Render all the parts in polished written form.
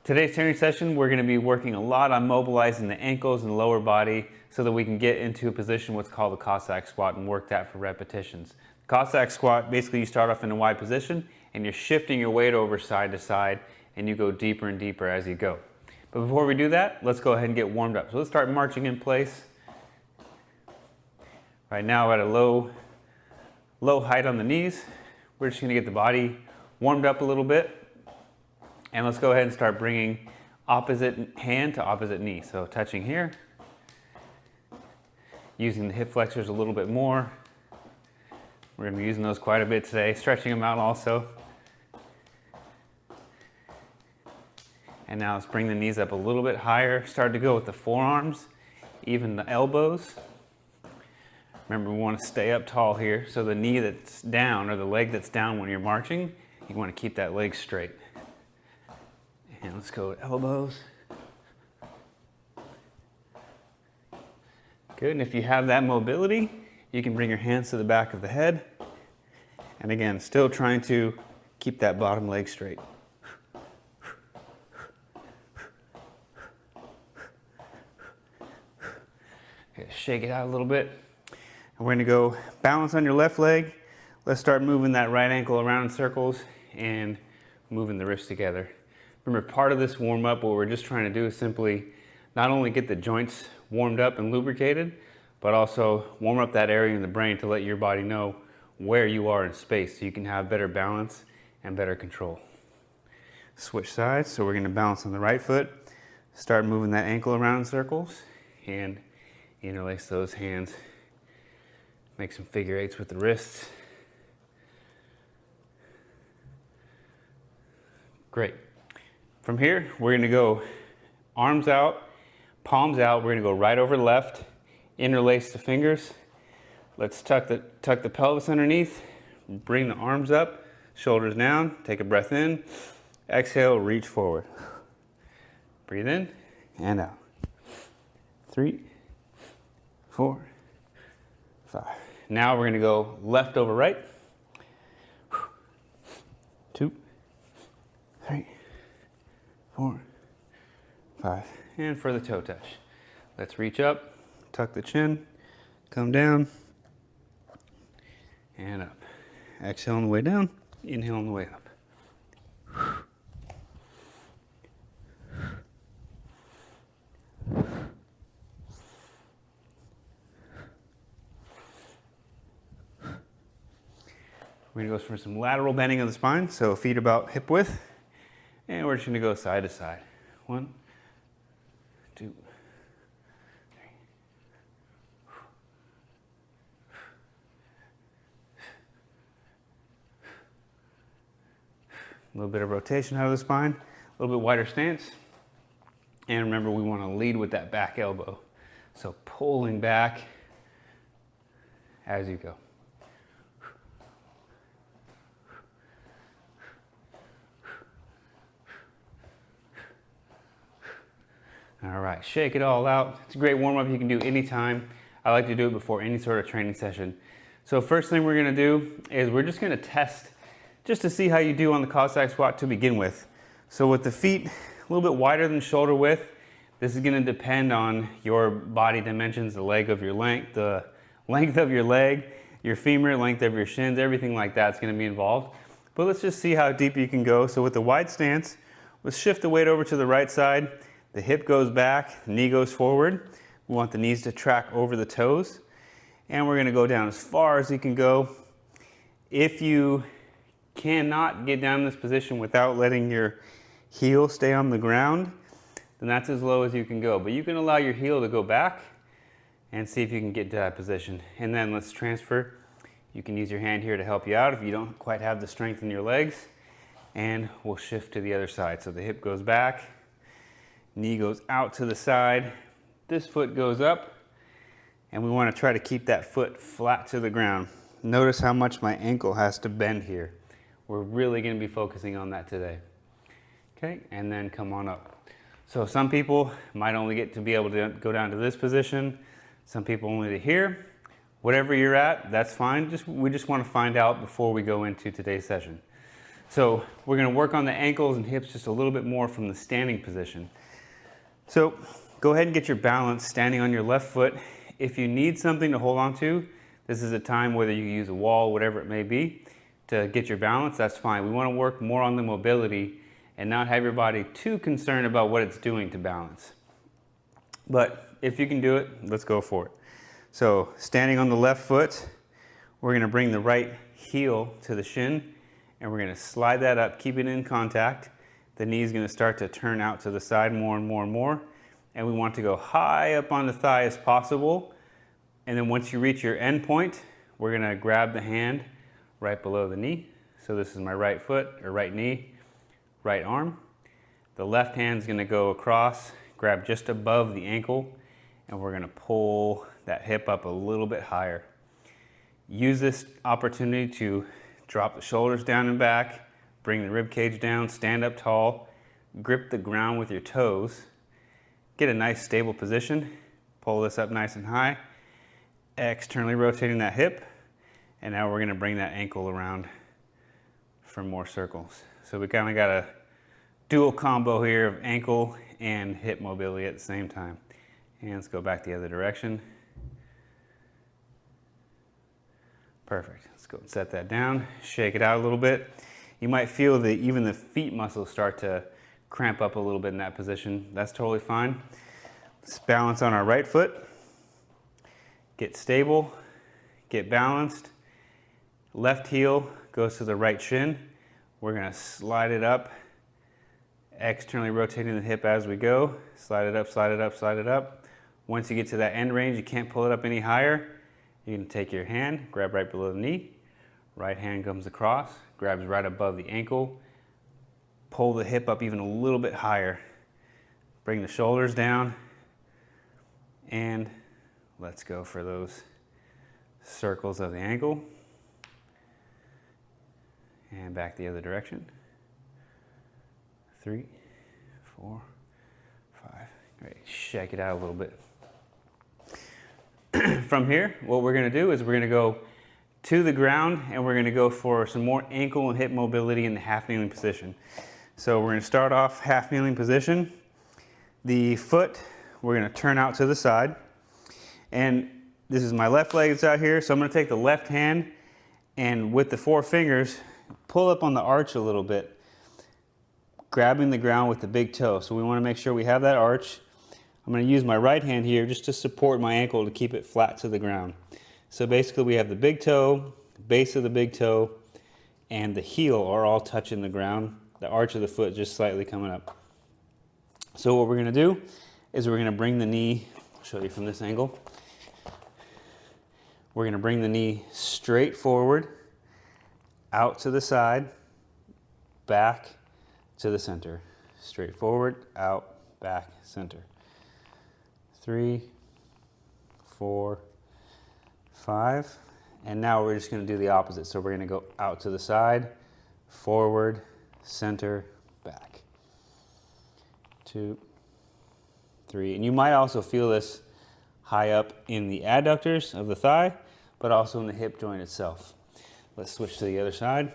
Today's training session, we're going to be working a lot on mobilizing the ankles and the lower body so that we can get into a position what's called the Cossack Squat and work that for repetitions. The Cossack Squat, basically you start off in a wide position and you're shifting your weight over side to side and you go deeper and deeper as you go. But before we do that, let's go ahead and get warmed up. So let's start marching in place. Right now at a low height on the knees. We're just going to get the body warmed up a little bit. And let's go ahead and start bringing opposite hand to opposite knee. So touching here, using the hip flexors a little bit more. We're going to be using those quite a bit today, stretching them out also. And now let's bring the knees up a little bit higher. Start to go with the forearms, even the elbows. Remember, we want to stay up tall here. So the knee that's down, or the leg that's down when you're marching, you want to keep that leg straight. And let's go with elbows. Good, and if you have that mobility, you can bring your hands to the back of the head. And again, still trying to keep that bottom leg straight. Okay, shake it out a little bit. And we're gonna go balance on your left leg. Let's start moving that right ankle around in circles and moving the wrists together. Remember, part of this warm up, what we're just trying to do is simply not only get the joints warmed up and lubricated, but also warm up that area in the brain to let your body know where you are in space so you can have better balance and better control. Switch sides, so we're going to balance on the right foot, start moving that ankle around in circles, and interlace those hands. Make some figure eights with the wrists. Great. From here, we're going to go arms out, palms out. We're going to go right over left, interlace the fingers. Let's tuck the pelvis underneath, bring the arms up, shoulders down, take a breath in, exhale, reach forward. Breathe in and out. 3, 4, 5. Now we're going to go left over right. 2, 3, 4, 5, and for the toe touch. Let's reach up, tuck the chin, come down, and up. Exhale on the way down, inhale on the way up. We're going to go for some lateral bending of the spine, so feet about hip width. And we're just going to go side to side. 1, 2, 3. A little bit of rotation out of the spine, a little bit wider stance. And remember, we want to lead with that back elbow. So pulling back as you go. All right, shake it all out. It's a great warm-up you can do anytime. I like to do it before any sort of training session. So first thing we're gonna do is we're just gonna test just to see how you do on the Cossack Squat to begin with. So with the feet a little bit wider than shoulder width, this is gonna depend on your body dimensions, the length of your leg, your femur, length of your shins, everything like that's gonna be involved. But let's just see how deep you can go. So with the wide stance, let's shift the weight over to the right side. The hip goes back, the knee goes forward. We want the knees to track over the toes. And we're gonna go down as far as you can go. If you cannot get down in this position without letting your heel stay on the ground, then that's as low as you can go. But you can allow your heel to go back and see if you can get to that position. And then let's transfer. You can use your hand here to help you out if you don't quite have the strength in your legs. And we'll shift to the other side. So the hip goes back. Knee goes out to the side, this foot goes up, and we want to try to keep that foot flat to the ground. Notice how much my ankle has to bend here. We're really going to be focusing on that today. Okay, and then come on up. So some people might only get to be able to go down to this position, some people only to here. Whatever you're at, that's fine. We just want to find out before we go into today's session. So we're gonna work on the ankles and hips just a little bit more from the standing position. So go ahead and get your balance standing on your left foot. If you need something to hold on to, this is a time whether you use a wall, whatever it may be, to get your balance, that's fine. We wanna work more on the mobility and not have your body too concerned about what it's doing to balance. But if you can do it, let's go for it. So standing on the left foot, we're gonna bring the right heel to the shin and we're gonna slide that up, keep it in contact. The knee is gonna start to turn out to the side more and more and more. And we want to go high up on the thigh as possible. And then once you reach your end point, we're gonna grab the hand right below the knee. So this is my right foot or right knee, right arm. The left hand's gonna go across, grab just above the ankle, and we're gonna pull that hip up a little bit higher. Use this opportunity to drop the shoulders down and back, bring the rib cage down, stand up tall, grip the ground with your toes, get a nice stable position, pull this up nice and high, externally rotating that hip, and now we're gonna bring that ankle around for more circles. So we kind of got a dual combo here of ankle and hip mobility at the same time. And let's go back the other direction. Perfect. Let's go and set that down, shake it out a little bit. You might feel even the feet muscles start to cramp up a little bit in that position. That's totally fine. Let's balance on our right foot. Get stable, get balanced. Left heel goes to the right shin. We're gonna slide it up, externally rotating the hip as we go. Slide it up, slide it up, slide it up. Once you get to that end range, you can't pull it up any higher. You can take your hand, grab right below the knee. Right hand comes across, grabs right above the ankle. Pull the hip up even a little bit higher. Bring the shoulders down. And let's go for those circles of the ankle. And back the other direction. 3, 4, 5. Great. Shake it out a little bit. From here, what we're going to do is we're going to go to the ground and we're going to go for some more ankle and hip mobility in the half kneeling position. So we're going to start off half kneeling position. The foot, we're going to turn out to the side. And this is my left leg that's out here. So I'm going to take the left hand and with the 4 fingers, pull up on the arch a little bit, grabbing the ground with the big toe. So we want to make sure we have that arch. I'm going to use my right hand here just to support my ankle to keep it flat to the ground. So basically we have the big toe, base of the big toe, and the heel are all touching the ground. The arch of the foot just slightly coming up. So what we're going to do is we're going to bring the knee, I'll show you from this angle. We're going to bring the knee straight forward, out to the side, back to the center. Straight forward, out, back, center. 3, 4, 5. And now we're just going to do the opposite. So we're going to go out to the side, forward, center, back. 2, 3. And you might also feel this high up in the adductors of the thigh, but also in the hip joint itself. Let's switch to the other side.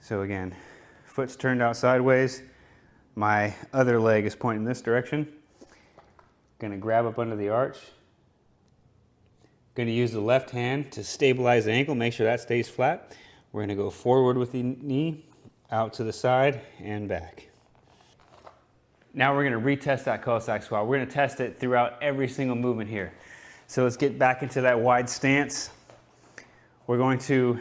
So again, foot's turned out sideways. My other leg is pointing this direction. Gonna grab up under the arch. Gonna use the left hand to stabilize the ankle, make sure that stays flat. We're gonna go forward with the knee, out to the side and back. Now we're gonna retest that Cossack squat. We're gonna test it throughout every single movement here. So let's get back into that wide stance. We're going to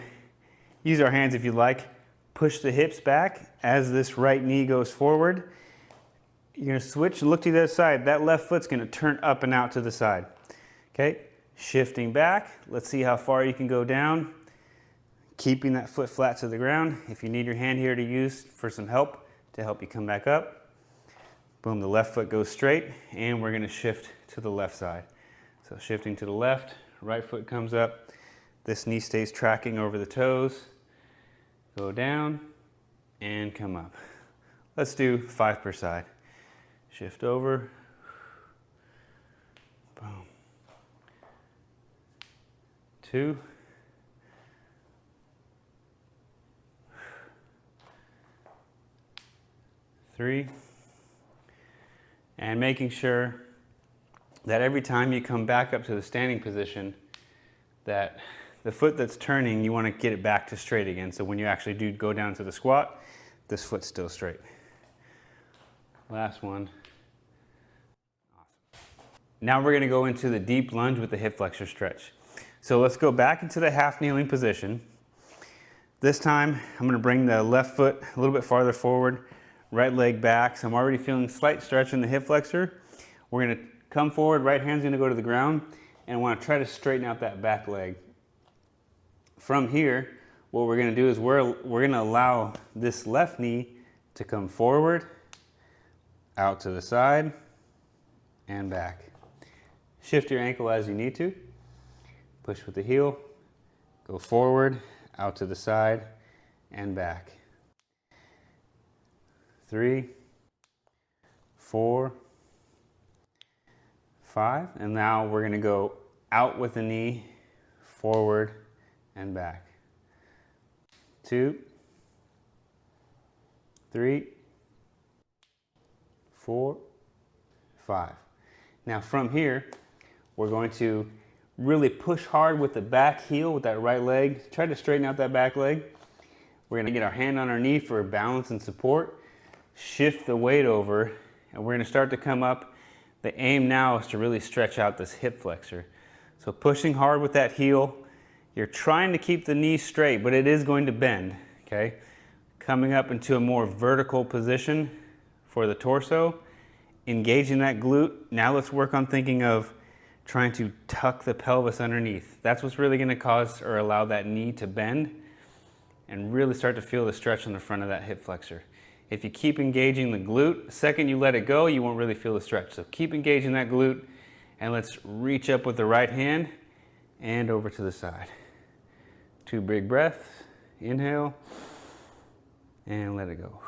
use our hands if you like. Push the hips back as this right knee goes forward. You're gonna switch and look to the other side. That left foot's gonna turn up and out to the side. Okay, shifting back. Let's see how far you can go down. Keeping that foot flat to the ground. If you need your hand here to use for some help to help you come back up. Boom, the left foot goes straight and we're gonna shift to the left side. So shifting to the left, right foot comes up. This knee stays tracking over the toes. Go down and come up. Let's do 5 per side. Shift over. Boom. 2. 3. And making sure that every time you come back up to the standing position, that the foot that's turning, you want to get it back to straight again. So when you actually do go down to the squat, this foot's still straight. Last one. Awesome. Now we're going to go into the deep lunge with the hip flexor stretch. So let's go back into the half kneeling position. This time I'm going to bring the left foot a little bit farther forward, right leg back. So I'm already feeling slight stretch in the hip flexor. We're going to come forward, right hand's going to go to the ground, and I want to try to straighten out that back leg. From here, what we're going to do is we're going to allow this left knee to come forward, out to the side, and back. Shift your ankle as you need to. Push with the heel, go forward, out to the side, and back. 3, 4, 5, and now we're going to go out with the knee, forward, and back. 2, 3, 4, 5. Now from here, we're going to really push hard with the back heel with that right leg. Try to straighten out that back leg. We're going to get our hand on our knee for balance and support. Shift the weight over, and we're going to start to come up. The aim now is to really stretch out this hip flexor. So pushing hard with that heel. You're trying to keep the knee straight, but it is going to bend, okay? Coming up into a more vertical position for the torso. Engaging that glute. Now let's work on thinking of trying to tuck the pelvis underneath. That's what's really going to cause or allow that knee to bend and really start to feel the stretch on the front of that hip flexor. If you keep engaging the glute, the second you let it go, you won't really feel the stretch. So keep engaging that glute, and let's reach up with the right hand and over to the side. 2 big breaths. Inhale and let it go.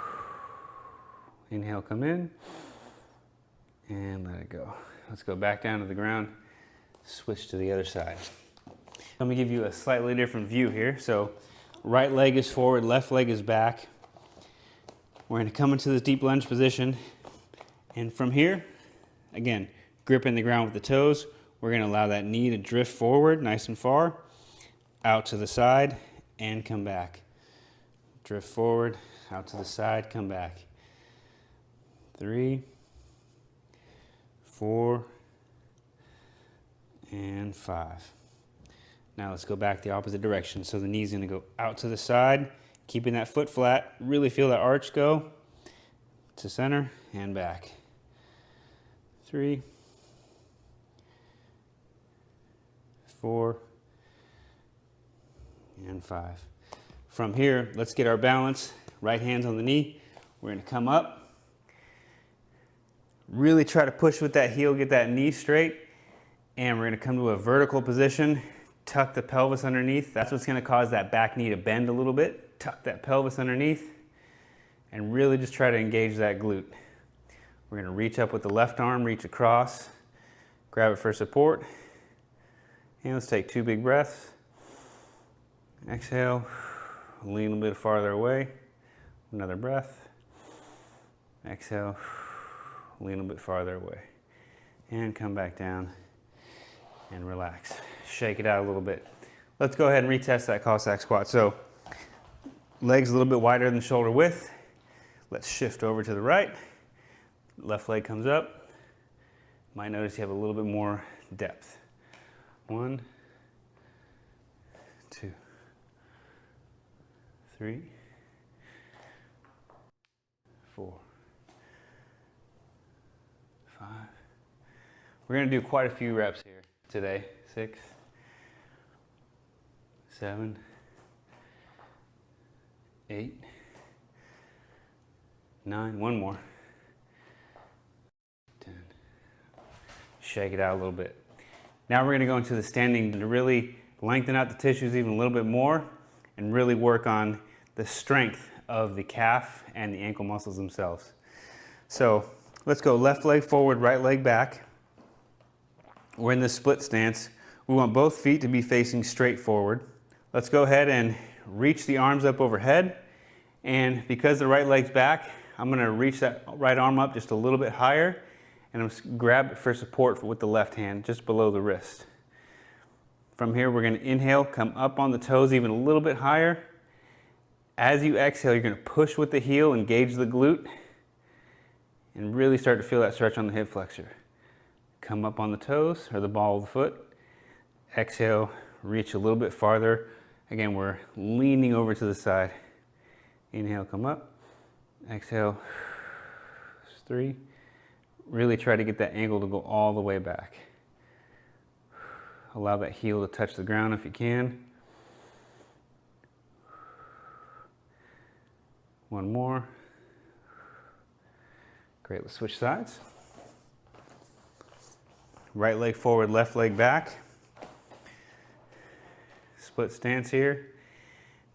Inhale, come in and let it go. Let's go back down to the ground. Switch to the other side. Let me give you a slightly different view here. So right leg is forward, left leg is back. We're going to come into this deep lunge position, and from here, again, gripping the ground with the toes, we're going to allow that knee to drift forward nice and far, out to the side, and come back. Drift forward, out to the side, come back. 3, 4, and 5. Now let's go back the opposite direction. So the knee's going to go out to the side, keeping that foot flat. Really feel that arch go to center and back. 3, 4, and 5. From here, let's get our balance. Right hand's on the knee. We're going to come up. Really try to push with that heel, get that knee straight. And we're going to come to a vertical position. Tuck the pelvis underneath. That's what's going to cause that back knee to bend a little bit. Tuck that pelvis underneath. And really just try to engage that glute. We're going to reach up with the left arm, reach across. Grab it for support. And let's take 2 big breaths. Exhale. Lean a little bit farther away. Another breath. Exhale. Lean a little bit farther away. And come back down and relax. Shake it out a little bit. Let's go ahead and retest that Cossack squat. So legs a little bit wider than shoulder width. Let's shift over to the right. Left leg comes up. Might notice you have a little bit more depth. 1, 2, 3, 4, 5. We're going to do quite a few reps here today. 6, 7, 8, 9. One more. 10. Shake it out a little bit. Now we're going to go into the standing to really lengthen out the tissues even a little bit more and really work on the strength of the calf and the ankle muscles themselves. So let's go left leg forward, right leg back. We're in this split stance. We want both feet to be facing straight forward. Let's go ahead and reach the arms up overhead. And because the right leg's back, I'm gonna reach that right arm up just a little bit higher, and I'm gonna grab it for support with the left hand, just below the wrist. From here, we're gonna inhale, come up on the toes even a little bit higher. As you exhale, you're gonna push with the heel, engage the glute, and really start to feel that stretch on the hip flexor. Come up on the toes, or the ball of the foot. Exhale, reach a little bit farther. Again, we're leaning over to the side. Inhale, come up. Exhale, 3. Really try to get that angle to go all the way back. Allow that heel to touch the ground if you can. One more. Great, let's switch sides. Right leg forward, left leg back. Split stance here.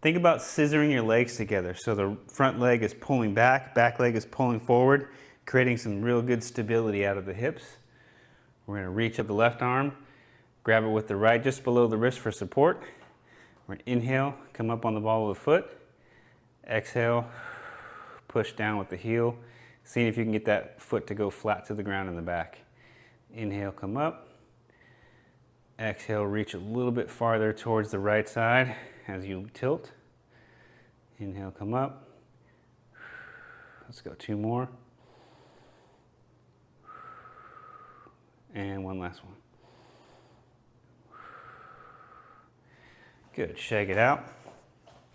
Think about scissoring your legs together. So the front leg is pulling back leg is pulling forward, creating some real good stability out of the hips. We're gonna reach up the left arm, grab it with the right just below the wrist for support. We're gonna inhale, come up on the ball of the foot. Exhale, push down with the heel. Seeing if you can get that foot to go flat to the ground in the back. Inhale, come up. Exhale, reach a little bit farther towards the right side as you tilt. Inhale, come up. Let's go 2 more. And one last one. Good, shake it out.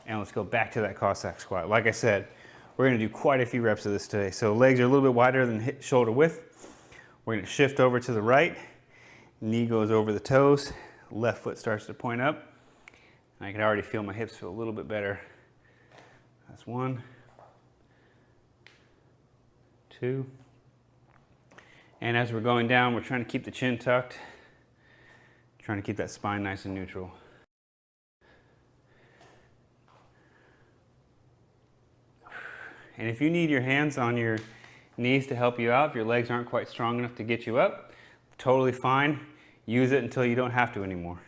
And let's go back to that Cossack squat. Like I said, we're gonna do quite a few reps of this today. So legs are a little bit wider than hip, shoulder width. We're gonna shift over to the right. Knee goes over the toes. Left foot starts to point up. I can already feel my hips feel a little bit better. That's 1, 2. And as we're going down, we're trying to keep the chin tucked. Trying to keep that spine nice and neutral. And if you need your hands on your knees to help you out, if your legs aren't quite strong enough to get you up, totally fine. Use it until you don't have to anymore.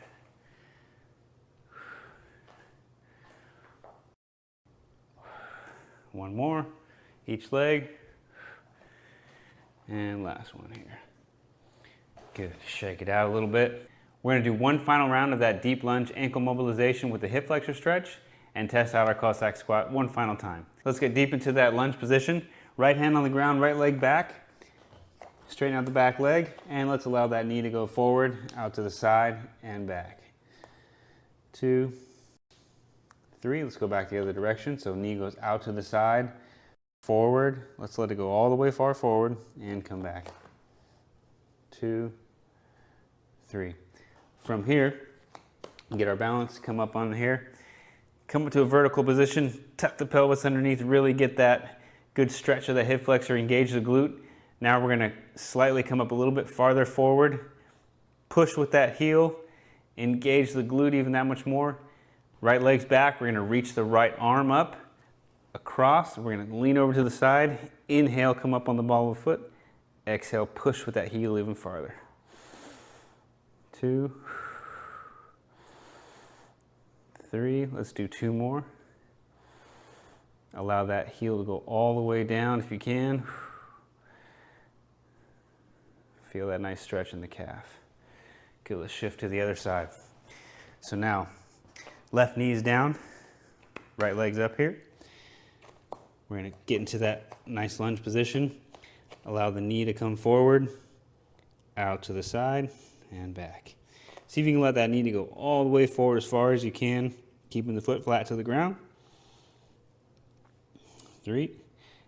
One more, each leg. And last one here. Good, shake it out a little bit. We're gonna do one final round of that deep lunge ankle mobilization with the hip flexor stretch and test out our Cossack squat one final time. Let's get deep into that lunge position. Right hand on the ground, right leg back. Straighten out the back leg, and let's allow that knee to go forward, out to the side, and back. 2, 3, let's go back the other direction. So knee goes out to the side, forward. Let's let it go all the way far forward, and come back. 2, 3. From here, get our balance, come up on here. Come up to a vertical position, tuck the pelvis underneath, really get that good stretch of the hip flexor, engage the glute. Now we're gonna slightly come up a little bit farther forward, push with that heel, engage the glute even that much more. Right leg's back, we're gonna reach the right arm up, across, we're gonna lean over to the side, inhale, come up on the ball of the foot, exhale, push with that heel even farther. 2, 3, let's do 2 more. Allow that heel to go all the way down if you can. Feel that nice stretch in the calf. Good, let's shift to the other side. So now, left knee's down, right leg's up here. We're gonna get into that nice lunge position. Allow the knee to come forward, out to the side, and back. See if you can let that knee to go all the way forward as far as you can, keeping the foot flat to the ground. 3,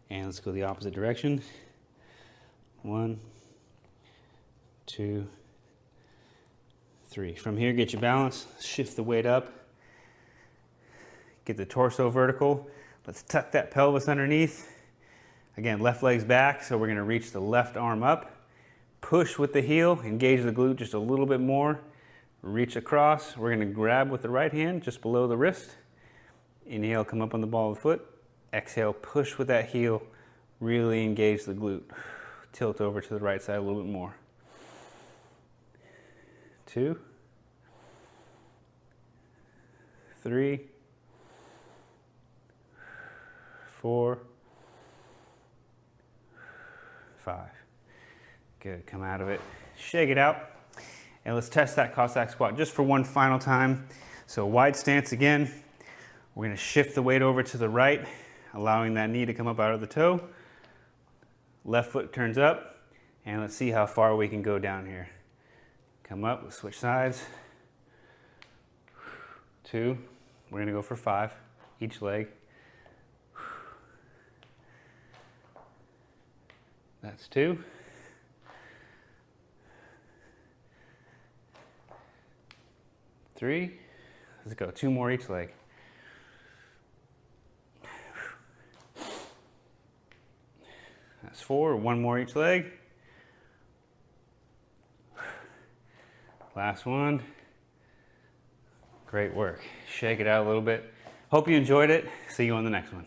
and let's go the opposite direction. 1, 2, 3. From here, get your balance, shift the weight up, get the torso vertical. Let's tuck that pelvis underneath. Again, left leg's back, so we're gonna reach the left arm up, push with the heel, engage the glute just a little bit more, reach across. We're gonna grab with the right hand just below the wrist. Inhale, come up on the ball of the foot. Exhale, push with that heel, really engage the glute. Tilt over to the right side a little bit more. 2, 3, 4, 5. Good, come out of it, shake it out. And let's test that Cossack squat just for one final time. So wide stance again. We're gonna shift the weight over to the right, allowing that knee to come up out of the toe. Left foot turns up, and let's see how far we can go down here. Come up, we'll switch sides. 2, we're gonna go for 5, each leg. That's 2. 3, let's go, 2 more each leg. That's 4, 1 more each leg. Last one. Great work. Shake it out a little bit. Hope you enjoyed it. See you on the next one.